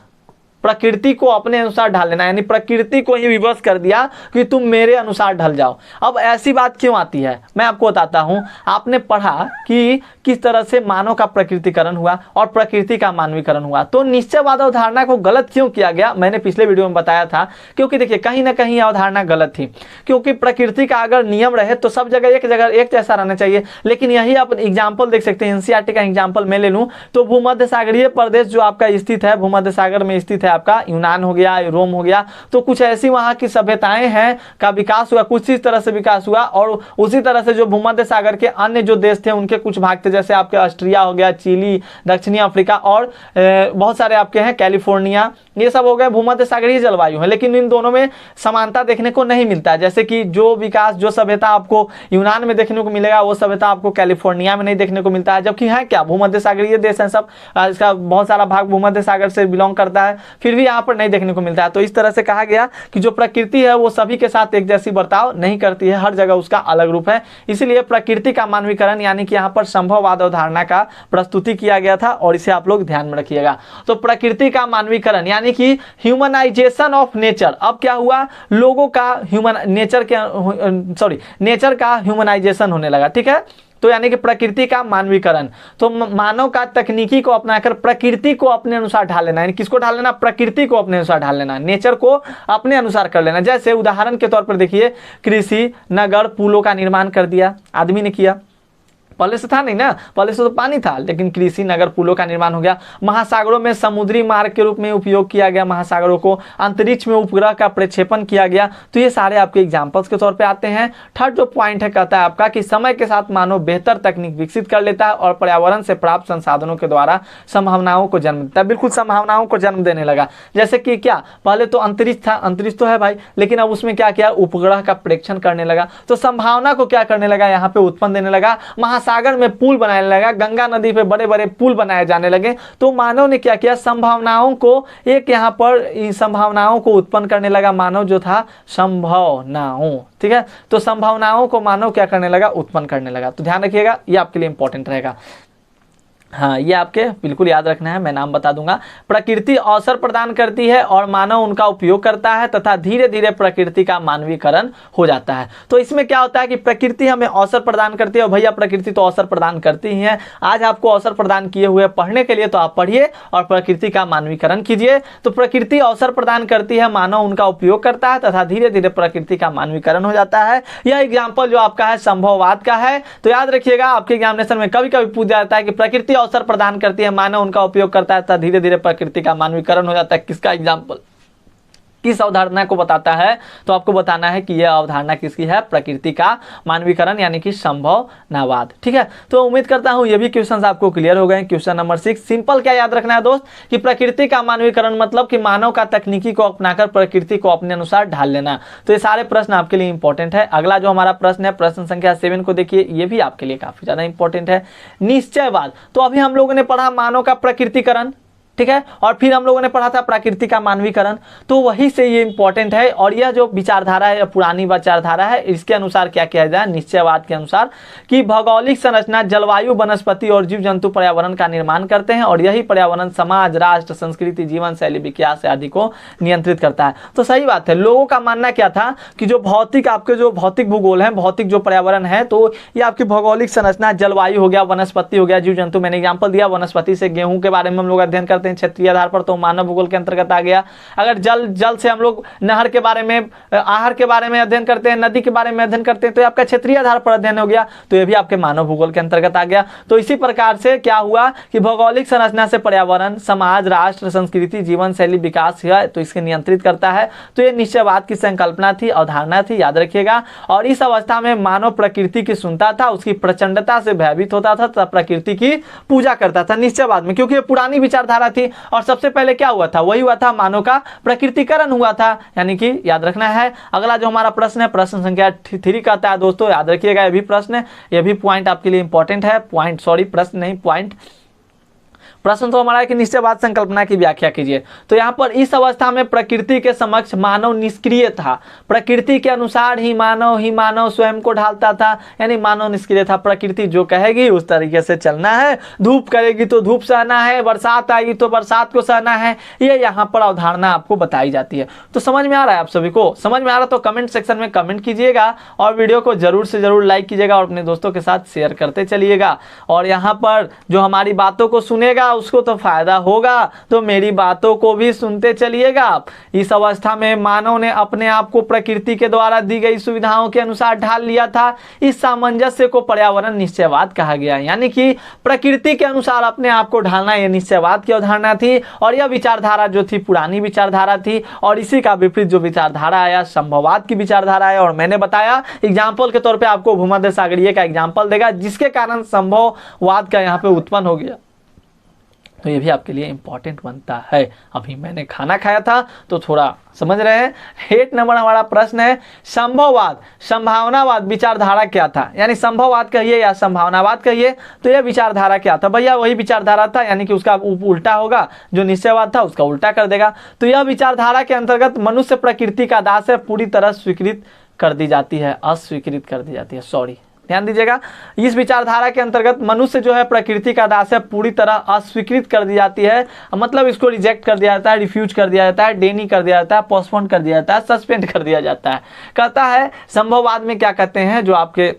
प्रकृति को अपने अनुसार ढाल लेना, यानी प्रकृति को ही विवश कर दिया कि तुम मेरे अनुसार ढल जाओ। अब ऐसी बात क्यों आती है मैं आपको बताता हूं। आपने पढ़ा कि किस तरह से मानव का प्रकृतिकरण हुआ और प्रकृति का मानवीकरण हुआ। तो निश्चयवाद अवधारणा को गलत क्यों किया गया, मैंने पिछले वीडियो में बताया था। क्योंकि देखिए कहीं ना कहीं अवधारणा गलत थी, क्योंकि प्रकृति का अगर नियम रहे तो सब जगह एक जैसा रहना चाहिए। लेकिन यही आप एग्जाम्पल देख सकते हैं, एनसीईआरटी का एग्जाम्पल मैं ले लूं तो भूमध्य सागरीय प्रदेश जो आपका स्थित है, भूमध्य सागर में स्थित है आपका यूनान हो गया, रोम हो गया, तो कुछ ऐसी वहां की सभ्यताएं हैं का विकास हुआ, कुछ इस तरह से विकास हुआ। और उसी तरह से जो भूमध्य सागर के अन्य जो देश थे उनके कुछ भाग थे, जैसे आपके ऑस्ट्रिया हो गया, चिली, दक्षिणी अफ्रीका और बहुत सारे आपके हैं कैलिफोर्निया, ये सब हो गए भूमध्य सागरीय जलवायु है। लेकिन इन दोनों में समानता देखने को नहीं मिलता है। जैसे कि जो विकास, जो सभ्यता आपको यूनान में देखने को मिलेगा वो सभ्यता आपको कैलिफोर्निया में नहीं देखने को मिलता है। जबकि है क्या, भूमध्य सागरीय देश है सब, इसका बहुत सारा भाग भूमध्य सागर से बिलोंग करता है। फिर भी यहाँ पर नहीं देखने को मिलता है। तो इस तरह से कहा गया कि जो प्रकृति है वो सभी के साथ एक जैसी बर्ताव नहीं करती है, हर जगह उसका अलग रूप है। इसीलिए प्रकृति का मानवीकरण यानी कि यहाँ पर संभववाद अवधारणा का प्रस्तुति किया गया था और इसे आप लोग ध्यान में रखिएगा। तो प्रकृति का मानवीकरण यानी कि ह्यूमनाइजेशन ऑफ नेचर। अब क्या हुआ, लोगों का नेचर का ह्यूमनाइजेशन होने लगा, ठीक है। तो यानी कि प्रकृति का मानवीकरण, तो मानव का तकनीकी को अपनाकर प्रकृति को अपने अनुसार ढाल लेना, यानी किसको ढाल लेना, प्रकृति को अपने अनुसार ढाल लेना, नेचर को अपने अनुसार कर लेना। जैसे उदाहरण के तौर पर देखिए, कृषि, नगर, पुलों का निर्माण कर दिया, आदमी ने किया। पहले से था नहीं ना, पहले से तो पानी था, लेकिन कृषि, नगर, पुलों का निर्माण हो गया। महासागरों में समुद्री मार्ग के रूप में उपयोग किया गया महासागरों को। अंतरिक्ष में उपग्रह का प्रक्षेपण किया गया। तो ये सारे आपके एग्जाम्पल्स के तौर पे आते हैं। थर्ड जो पॉइंट है, कहता है आपका कि समय के साथ मानव बेहतर तकनीक विकसित कर लेता है और पर्यावरण से प्राप्त संसाधनों के द्वारा संभावनाओं को जन्म देता है। बिल्कुल संभावनाओं को जन्म देने लगा। जैसे कि क्या, पहले तो अंतरिक्ष था, अंतरिक्ष तो है भाई, लेकिन अब उसमें क्या किया, उपग्रह का प्रेक्षण करने लगा। तो संभावना को क्या करने लगा, यहाँ पे उत्पन्न देने लगा। सागर में पुल बनाने लगा, गंगा नदी पे बड़े बड़े पुल बनाए जाने लगे। तो मानव ने क्या किया, संभावनाओं को एक यहाँ पर संभावनाओं को उत्पन्न करने लगा। मानव जो था संभावनाओं, ठीक है, तो संभावनाओं को मानव क्या करने लगा, उत्पन्न करने लगा। तो ध्यान रखिएगा, ये आपके लिए इंपॉर्टेंट रहेगा। हाँ, ये आपके बिल्कुल याद रखना है, मैं नाम बता दूंगा। प्रकृति अवसर प्रदान करती है और मानव उनका उपयोग करता है तथा धीरे धीरे प्रकृति का मानवीकरण हो जाता है। तो इसमें क्या होता है कि प्रकृति हमें अवसर प्रदान करती है, और भैया प्रकृति तो अवसर प्रदान करती ही है। आज आपको अवसर प्रदान किए हुए पढ़ने के लिए, तो आप पढ़िए और प्रकृति का मानवीकरण कीजिए। तो प्रकृति अवसर प्रदान करती है, मानव उनका उपयोग करता है तथा धीरे धीरे प्रकृति का मानवीकरण हो जाता है। यह एग्जाम्पल जो आपका है संभववाद का है। तो याद रखिएगा, आपके एग्जामिनेशन में कभी कभी पूछा जाता है कि प्रकृति अवसर प्रदान करती है, मानव उनका उपयोग करता है, धीरे धीरे प्रकृति का मानवीकरण हो जाता है। किसका एग्जाम्पल, किस अवधारणा को बताता है, तो आपको बताना है कि यह अवधारणा किसकी है, प्रकृति का मानवीकरण यानी कि संभावनावाद, ठीक है। तो उम्मीद करता हूं ये भी क्वेश्चंस आपको क्लियर हो गए। क्वेश्चन नंबर 6 सिंपल क्या याद रखना है दोस्त, कि प्रकृति का मानवीकरण मतलब कि मानव का तकनीकी को अपनाकर प्रकृति को अपने अनुसार ढाल लेना। तो ये सारे प्रश्न आपके लिए इंपॉर्टेंट है। अगला जो हमारा प्रश्न है, प्रश्न संख्या 7 को देखिए, ये भी आपके लिए काफी ज्यादा इंपॉर्टेंट है। निश्चयवाद, तो अभी हम लोगों ने पढ़ा मानव का प्रकृतिकरण, ठीक है, और फिर हम लोगों ने पढ़ा था प्रकृति का मानवीकरण। तो वही से ये इंपॉर्टेंट है। और यह जो विचारधारा है, पुरानी विचारधारा है, इसके अनुसार क्या किया जाए, निश्चयवाद के अनुसार कि भौगोलिक संरचना, जलवायु, वनस्पति और जीव जंतु पर्यावरण का निर्माण करते हैं और यही पर्यावरण समाज, राष्ट्र, संस्कृति, जीवन शैली, विकास आदि को नियंत्रित करता है। तो सही बात है। लोगों का मानना क्या था कि जो भौतिक, आपके जो भौतिक भूगोल है, भौतिक जो पर्यावरण है, तो ये आपकी भौगोलिक संरचना, जलवायु हो गया, वनस्पति हो गया, जीव जंतु, मैंने एग्जाम्पल दिया। वनस्पति से गेहूं के बारे में हम लोग अध्ययन करते हैं क्षेत्रीय आधार पर, तो मानव भूगोल के अंतर्गत आ गया। अगर जल से हम लोग नहर के बारे में, आहार के बारे में अध्ययन करते हैं, नदी के बारे में अध्ययन करते हैं, तो आपका क्षेत्रीय आधार पर अध्ययन हो गया, तो ये भी आपके मानव भूगोल के अंतर्गत आ गया। तो इसी प्रकार से क्या हुआ कि भौगोलिक संरचना से पर्यावरण, समाज, राष्ट्र, संस्कृति, जीवन शैली, विकास है, तो इसके नियंत्रित करता है। तो ये निश्चयवाद की संकल्पना थी, अवधारणा थी, याद रखिएगा। और इस अवस्था में मानव प्रकृति की सुनता था, उसकी प्रचंडता से भयभीत होता था तथा प्रकृति की पूजा करता था निश्चयवाद में, क्योंकि ये पुरानी विचारधारा थी। और सबसे पहले क्या हुआ था, वही हुआ था, मानव का प्रकृतिकरण हुआ था, यानी कि याद रखना है। अगला जो हमारा प्रश्न है, प्रश्न संख्या 3 कहता है दोस्तों, याद रखिएगा, ये भी प्रश्न, ये भी पॉइंट आपके लिए इंपॉर्टेंट है। पॉइंट, सॉरी, प्रश्न नहीं, पॉइंट। प्रश्न तो हमारा है कि निश्चयवाद संकल्पना की व्याख्या कीजिए। तो यहाँ पर इस अवस्था में प्रकृति के समक्ष मानव निष्क्रिय था। प्रकृति के अनुसार ही मानव स्वयं को ढालता था, यानी मानव निष्क्रिय था। प्रकृति जो कहेगी उस तरीके से चलना है, धूप करेगी तो धूप सहना है, बरसात आएगी तो बरसात को सहना है। ये यहाँ पर अवधारणा आपको बताई जाती है। तो समझ में आ रहा है आप सभी को? समझ में आ रहा तो कमेंट सेक्शन में कमेंट कीजिएगा और वीडियो को जरूर से जरूर लाइक कीजिएगा और अपने दोस्तों के साथ शेयर करते चलिएगा। और यहाँ पर जो हमारी बातों को सुनेगा उसको तो फायदा होगा, तो मेरी बातों को भी सुनते चलिएगा आप। इस अवस्था में मानव ने अपने आप को प्रकृति के द्वारा दी गई सुविधाओं के अनुसार ढाल लिया था। इस सामंजस्य को पर्यावरण निश्चयवाद कहा गया, यानी कि प्रकृति के अनुसार अपने आप को ढालना, यह निश्चयवाद की अवधारणा थी। और यह विचारधारा जो थी पुरानी विचारधारा थी, और इसी का विपरीत जो विचारधारा आया संभववाद की विचारधारा है। और मैंने बताया एग्जाम्पल के तौर पे आपको भूमध्य सागरीय का एग्जाम्पल देगा, जिसके कारण संभववाद का यहाँ पे उत्पन्न हो गया। तो ये भी आपके लिए इंपॉर्टेंट बनता है। अभी मैंने खाना खाया था तो थोड़ा समझ रहे हैं। 8 नंबर हमारा प्रश्न है संभववाद संभावनावाद विचारधारा क्या था, यानी संभववाद कहिए या संभावनावाद कहिए, तो यह विचारधारा क्या था भैया, वही विचारधारा था, यानी कि उसका उल्टा होगा, जो निश्चयवाद था उसका उल्टा कर देगा। तो यह विचारधारा के अंतर्गत मनुष्य प्रकृति का दास है पूरी तरह स्वीकृत कर दी जाती है, अस्वीकृत कर दी जाती है, सॉरी ध्यान दीजिएगा। इस विचारधारा के अंतर्गत मनुष्य जो है प्रकृति का दास है पूरी तरह अस्वीकृत कर दी जाती है, मतलब इसको रिजेक्ट कर दिया जाता है, रिफ्यूज कर दिया जाता है, डेनी कर दिया जाता है, पोस्टपोन कर दिया जाता है, सस्पेंड कर दिया जाता है। कहता है संभववाद में क्या कहते हैं, जो आपके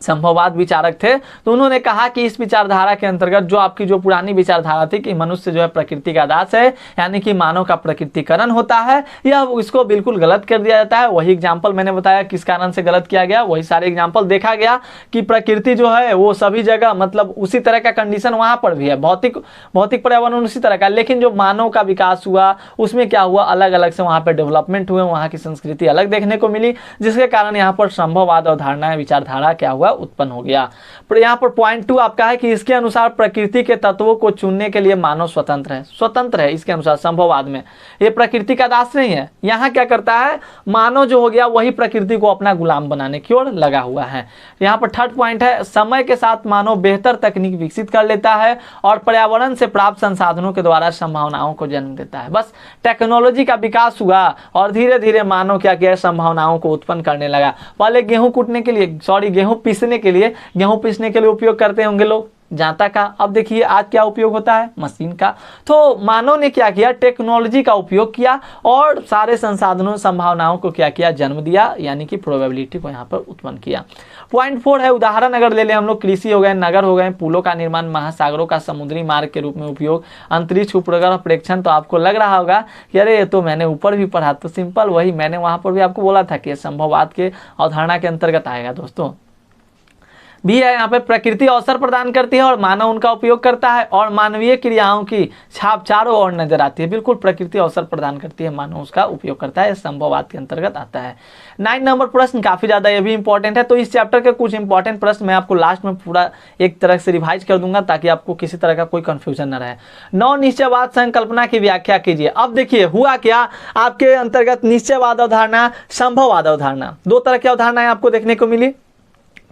संभववाद विचारक थे, तो उन्होंने कहा कि इस विचारधारा के अंतर्गत जो आपकी जो पुरानी विचारधारा थी कि मनुष्य जो है प्रकृति का दास है, यानी कि मानव का प्रकृतिकरण होता है, यह इसको बिल्कुल गलत कर दिया जाता है। वही एग्जाम्पल मैंने बताया किस कारण से गलत किया गया, वही सारे एग्जाम्पल देखा गया कि प्रकृति जो है वो सभी जगह मतलब उसी तरह का कंडीशन वहां पर भी है, भौतिक पर्यावरण उसी तरह का, लेकिन जो मानव का विकास हुआ उसमें क्या हुआ, अलग अलग से वहां पर डेवलपमेंट हुए, वहां की संस्कृति अलग देखने को मिली, जिसके कारण यहाँ पर संभववाद अवधारणा विचारधारा क्या हुआ, उत्पन्न हो गया। पर यहाँ पर पॉइंट 2 आपका है कि इसके अनुसार प्रकृति के तत्वों को चुनने के लिए मानव स्वतंत्र है इसके अनुसार संभववाद में, ये प्रकृति का दास नहीं है। यहाँ क्या करता है, मानव जो हो गया वही प्रकृति को अपना गुलाम बनाने की ओर लगा हुआ है। यहाँ पर थर्ड पॉइंट है समय के साथ मानव बेहतर तकनीक विकसित कर लेता है और पर्यावरण से प्राप्त संसाधनों के द्वारा संभावनाओं को जन्म देता है। बस टेक्नोलॉजी का विकास हुआ और धीरे धीरे मानव क्या किया, संभावनाओं को उत्पन्न करने लगा। पहले गेहूं पीसने के लिए उपयोग करते होंगे लोग जांता का, अब देखिए आज क्या उपयोग होता है, मशीन का। तो मानव ने क्या किया, टेक्नोलॉजी का उपयोग किया और सारे संसाधनों संभावनाओं को क्या किया, जन्म दिया, यानी कि प्रोबेबिलिटी को यहाँ पर उत्पन्न किया। पॉइंट 4 है उदाहरण अगर ले लें हम लोग, कृषि हो गए, नगर हो गए, पुलों का निर्माण, महासागरों का समुद्री मार्ग के रूप में उपयोग, अंतरिक्ष उपग्रह प्रेक्षण। तो आपको लग रहा होगा कि अरे ये तो मैंने ऊपर भी पढ़ा, तो सिंपल वही मैंने वहां पर भी आपको बोला था कि संभववाद के अवधारणा के अंतर्गत आएगा। दोस्तों भी है, यहाँ पे प्रकृति अवसर प्रदान करती है और मानव उनका उपयोग करता है और मानवीय क्रियाओं की छाप चारों ओर नजर आती है। बिल्कुल प्रकृति अवसर प्रदान करती है, मानव उसका उपयोग करता है, संभववाद के अंतर्गत आता है। 9 नंबर प्रश्न काफी ज्यादा ये भी इंपॉर्टेंट है, तो इस चैप्टर के कुछ इंपॉर्टेंट प्रश्न मैं आपको लास्ट में पूरा एक तरह से रिवाइज कर दूंगा ताकि आपको किसी तरह का कोई कंफ्यूजन न रहे। 9 निश्चयवाद संकल्पना की व्याख्या कीजिए। अब देखिए हुआ क्या, आपके अंतर्गत निश्चयवाद अवधारणा, संभववाद अवधारणा, 2 तरह की अवधारणाएं आपको देखने को मिली।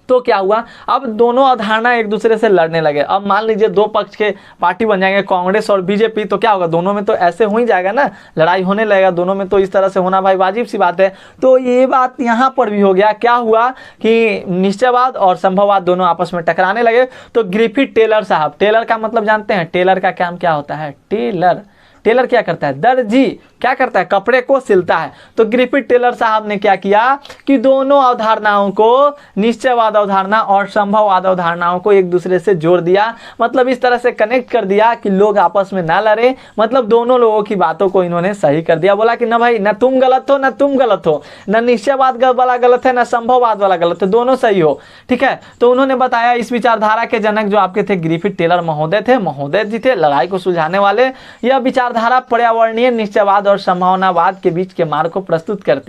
तो क्या हुआ, अब दोनों अवधारणा एक दूसरे से लड़ने लगे। अब मान लीजिए 2 पक्ष के पार्टी बन जाएंगे, कांग्रेस और बीजेपी, तो क्या होगा, दोनों में तो ऐसे हो ही जाएगा ना, लड़ाई होने लगेगा दोनों में, तो इस तरह से होना भाई वाजिब सी बात है। तो ये बात यहाँ पर भी हो गया, क्या हुआ कि निश्चयवाद और संभववाद दोनों आपस में टकराने लगे। तो ग्रिफिथ टेलर साहब, टेलर का मतलब जानते हैं, टेलर का काम क्या होता है, टेलर क्या करता है, दर्जी क्या करता है, कपड़े को सिलता है। तो ग्रिफिथ टेलर साहब ने क्या किया कि दोनों अवधारणाओं को, निश्चयवाद अवधारणा और संभववाद अवधारणाओं को एक दूसरे से जोड़ दिया, मतलब इस तरह से कनेक्ट कर दिया कि लोग आपस में ना लड़े, मतलब दोनों लोगों की बातों को इन्होंने सही कर दिया। बोला कि ना भाई, ना तुम गलत हो ना तुम गलत हो, ना निश्चयवाद वाला गलत है ना संभववाद वाला गलत है, दोनों सही हो, ठीक है। तो उन्होंने बताया इस विचारधारा के जनक जो आपके थे ग्रिफिथ टेलर महोदय जी थे, लड़ाई को सुलझाने वाले। यह विचारधारा पर्यावरणीय निश्चयवाद और संभावनावाद के बीच के मार्ग को प्रस्तुत कर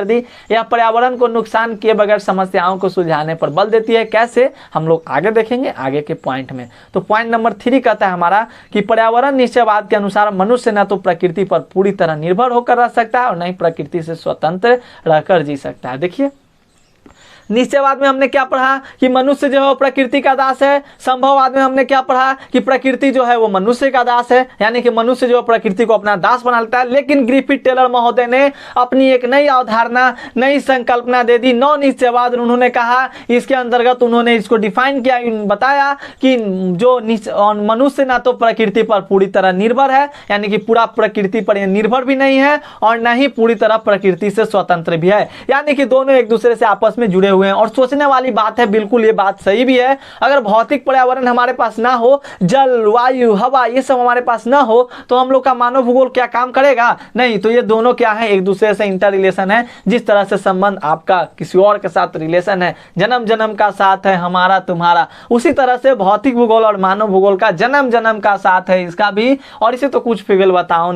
दी। यह पर्यावरण को नुकसान किए बगैर समस्याओं को सुलझाने पर बल देती है। कैसे, हम लोग आगे देखेंगे आगे के पॉइंट में। तो पॉइंट नंबर 3 कहता है हमारा कि पर्यावरण निश्चयवाद के अनुसार मनुष्य न तो प्रकृति पर पूरी तरह निर्भर होकर रह सकता है और न ही प्रकृति से स्वतंत्र रहकर जी सकता है। देखिए निश्चयवाद में हमने क्या पढ़ा कि मनुष्य जो है वो प्रकृति का दास है, संभववाद में हमने क्या पढ़ा कि प्रकृति जो है वो मनुष्य का दास है, यानी कि मनुष्य जो है प्रकृति को अपना दास बना लेता है। लेकिन ग्रिफिथ टेलर महोदय ने अपनी एक नई अवधारणा, नई संकल्पना दे दी, नौ निश्चयवाद। उन्होंने कहा इसके अंतर्गत उन्होंने इसको डिफाइन किया, बताया कि जो मनुष्य ना तो प्रकृति पर पूरी तरह निर्भर है, यानी कि पूरा प्रकृति पर निर्भर भी नहीं है और न ही पूरी तरह प्रकृति से स्वतंत्र भी है, यानी कि दोनों एक दूसरे से आपस में जुड़े हुए हैं। और सोचने वाली बात है, बिल्कुल ये बात सही भी है। अगर भौतिक पर्यावरण हमारे पास ना हो, जल वायु हवा ये सब हमारे पास ना हो, तो हम लोग का मानव भूगोल क्या काम करेगा, नहीं। तो ये दोनों क्या है, एक दूसरे से इंटर रिलेशन है। जिस तरह से संबंध आपका किसी और के साथ रिलेशन है, जन्म जन्म का साथ है हमारा तुम्हारा, उसी तरह से भौतिक भूगोल और मानव भूगोल का जन्म जन्म का साथ है इसका भी। और इसे तो कुछ भूगोलवेताओं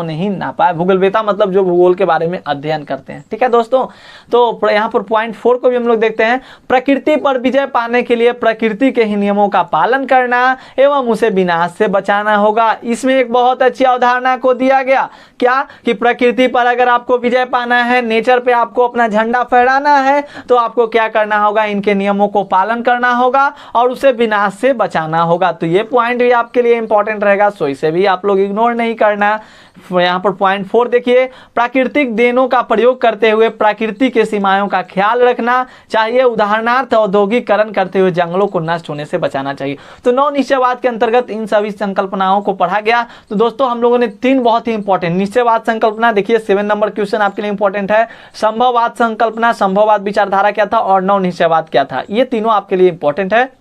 नहीं नापा है। भूगोलवेता मतलब जो भूगोल के बारे में अध्ययन करते हैं, ठीक है दोस्तों। तो यहाँ पर पॉइंट 4 को भी हम लोग देखते हैं। प्रकृति पर विजय पाने के लिए प्रकृति के ही नियमों का पालन करना एवं उसे विनाश से बचाना होगा। इसमें एक बहुत अच्छी अवधारणा को दिया गया, क्या कि प्रकृति पर अगर आपको विजय पाना है, नेचर पे आपको अपना झंडा फहराना है, तो आपको क्या करना होगा, इनके नियमों को पालन करना होगा और उसे विनाश से बचाना होगा। तो ये पॉइंट भी आपके लिए इंपॉर्टेंट रहेगा, सो इसे भी आप लोग इग्नोर नहीं करना। यहाँ पर पॉइंट 4 देखिए, प्राकृतिक देनों का प्रयोग करते हुए प्रकृति के सीमाओं का ख्याल रखना चाहिए। उदाहरणार्थ औद्योगिकरण करते हुए जंगलों को नष्ट होने से बचाना चाहिए। तो नौ निश्चयवाद के अंतर्गत इन सभी संकल्पनाओं को पढ़ा गया। तो दोस्तों हम लोगों ने 3 बहुत ही इंपॉर्टेंट निश्चयवाद संकल्पना, देखिए 7 नंबर क्वेश्चन आपके लिए इंपॉर्टेंट है। संभववाद संकल्पना, संभववाद विचारधारा क्या था और नौ निश्चयवाद क्या था, ये तीनों आपके लिए इंपॉर्टेंट है।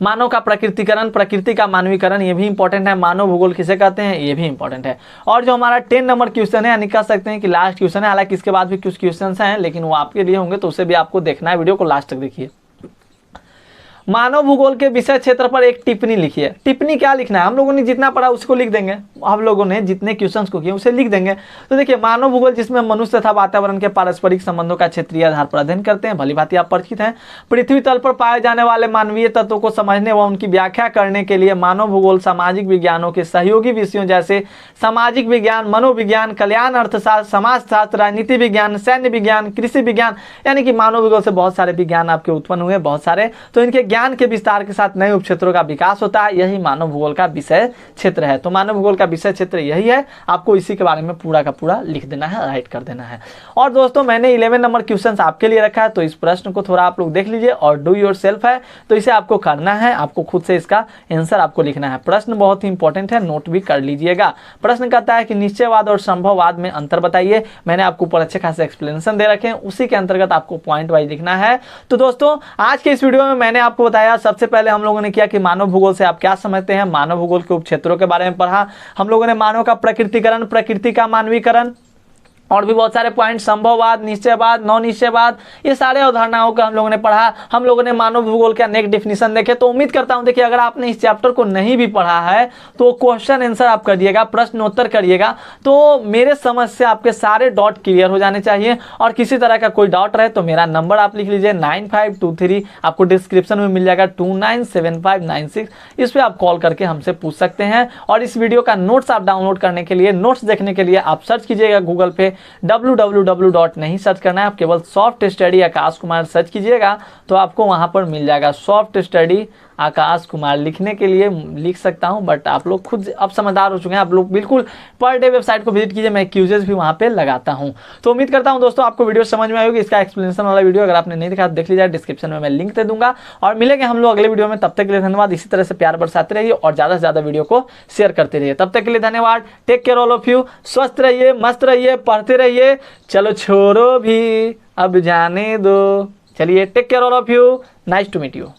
मानव का प्रकृतिकरण, प्रकृति का मानवीकरण, ये भी इंपॉर्टेंट है। मानव भूगोल किसे कहते हैं, ये भी इंपॉर्टेंट है। और जो हमारा 10 नंबर क्वेश्चन है, यानी कह सकते हैं कि लास्ट क्वेश्चन है, हालांकि इसके बाद भी कुछ क्वेश्चन हैं लेकिन वो आपके लिए होंगे, तो उसे भी आपको देखना है, वीडियो को लास्ट तक देखिए। मानव भूगोल के विषय क्षेत्र पर एक टिप्पणी लिखिए। टिप्पणी क्या लिखना है, हम लोगों ने जितना पढ़ा उसको लिख देंगे, हम लोगों ने जितने क्वेश्चंस को किए उसे लिख देंगे। तो देखिए मानव भूगोल जिसमें मनुष्य तथा वातावरण के पारस्परिक संबंधों का क्षेत्रीय आधार पर अध्ययन करते हैं, भली भांति आप परिचित हैं। पृथ्वी तल पर पाए जाने वाले मानवीय तत्वों को समझने व उनकी व्याख्या करने के लिए मानव भूगोल सामाजिक विज्ञानों के सहयोगी विषयों जैसे सामाजिक विज्ञान, मनोविज्ञान, कल्याण अर्थशास्त्र, समाजशास्त्र, राजनीति विज्ञान, सैन्य विज्ञान, कृषि विज्ञान, यानी कि मानव भूगोल से बहुत सारे विज्ञान आपके उत्पन्न हुए, बहुत सारे। तो इनके ज्ञान के विस्तार के साथ नए उपक्षेत्रों का विकास होता है, यही मानव भूगोल का विषय क्षेत्र है। तो मानव भूगोल का विषय क्षेत्र यही है, आपको इसी के बारे में पूरा का पूरा लिख देना है, राइट कर देना है। और दोस्तों मैंने 11 नंबर क्वेश्चन आपके लिए रखा है, तो इस प्रश्न को थोड़ा आप लोग देख लीजिए और डू योरसेल्फ है, तो इसे आपको करना है, आपको खुद से इसका आंसर आपको लिखना है। प्रश्न बहुत ही इंपॉर्टेंट है, नोट भी कर लीजिएगा। प्रश्न कहता है कि निश्चयवाद और संभववाद में अंतर बताइए। मैंने आपको ऊपर अच्छे खासे एक्सप्लेनेशन दे रखे हैं, उसी के अंतर्गत आपको पॉइंट वाइज लिखना है। तो दोस्तों आज के इस वीडियो में मैंने आपको बताया, सबसे पहले हम लोगों ने किया कि मानव भूगोल से आप क्या समझते हैं, मानव भूगोल के उपक्षेत्रों के बारे में पढ़ा। हम लोगों ने मानव का प्रकृतिकरण, प्रकृति का मानवीकरण और भी बहुत सारे पॉइंट, संभववाद, निश्चयवाद, नौ निश्चयवाद, ये सारे अवधारणाओं का हम लोगों ने पढ़ा। हम लोगों ने मानव भूगोल के अनेक डेफिनेशन देखे। तो उम्मीद करता हूं देखिए अगर आपने इस चैप्टर को नहीं भी पढ़ा है तो क्वेश्चन आंसर आप करिएगा, प्रश्नोत्तर करिएगा, तो मेरे समझ से आपके सारे डाउट क्लियर हो जाने चाहिए। और किसी तरह का कोई डाउट रहे तो मेरा नंबर आप लिख लीजिए 9523, आपको डिस्क्रिप्शन में मिल जाएगा 297596, इस पर आप कॉल करके हमसे पूछ सकते हैं। और इस वीडियो का नोट्स आप डाउनलोड करने के लिए, नोट्स देखने के लिए आप सर्च कीजिएगा गूगल पे, www. नहीं सर्च करना है, आप केवल soft study Akash Kumar search कीजिएगा तो आपको वहां पर मिल जाएगा। सॉफ्ट स्टडी आकाश कुमार लिखने के लिए लिख सकता हूं, बट आप लोग खुद अब समझदार हो चुके हैं, आप लोग बिल्कुल पर डे वेबसाइट को विजिट कीजिए, मैं क्यूजेस भी वहां पे लगाता हूं। तो उम्मीद करता हूं दोस्तों आपको वीडियो समझ में आएगी। इसका एक्सप्लेनेशन वाला वीडियो अगर आपने नहीं देखा तो देख लीजिए, डिस्क्रिप्शन में मैं लिंक दे दूंगा। और मिलेंगे हम लोग अगले वीडियो में, तब तक के लिए धन्यवाद। इसी तरह से प्यार बरसाते रहिए और ज्यादा से ज्यादा वीडियो को शेयर करते रहिए। तब तक के लिए धन्यवाद, take care all of you, स्वस्थ रहिए, मस्त रहिए, पढ़ते रहिए। चलो छोड़ो भी अब जाने दो, चलिए take care all of you, nice to meet you.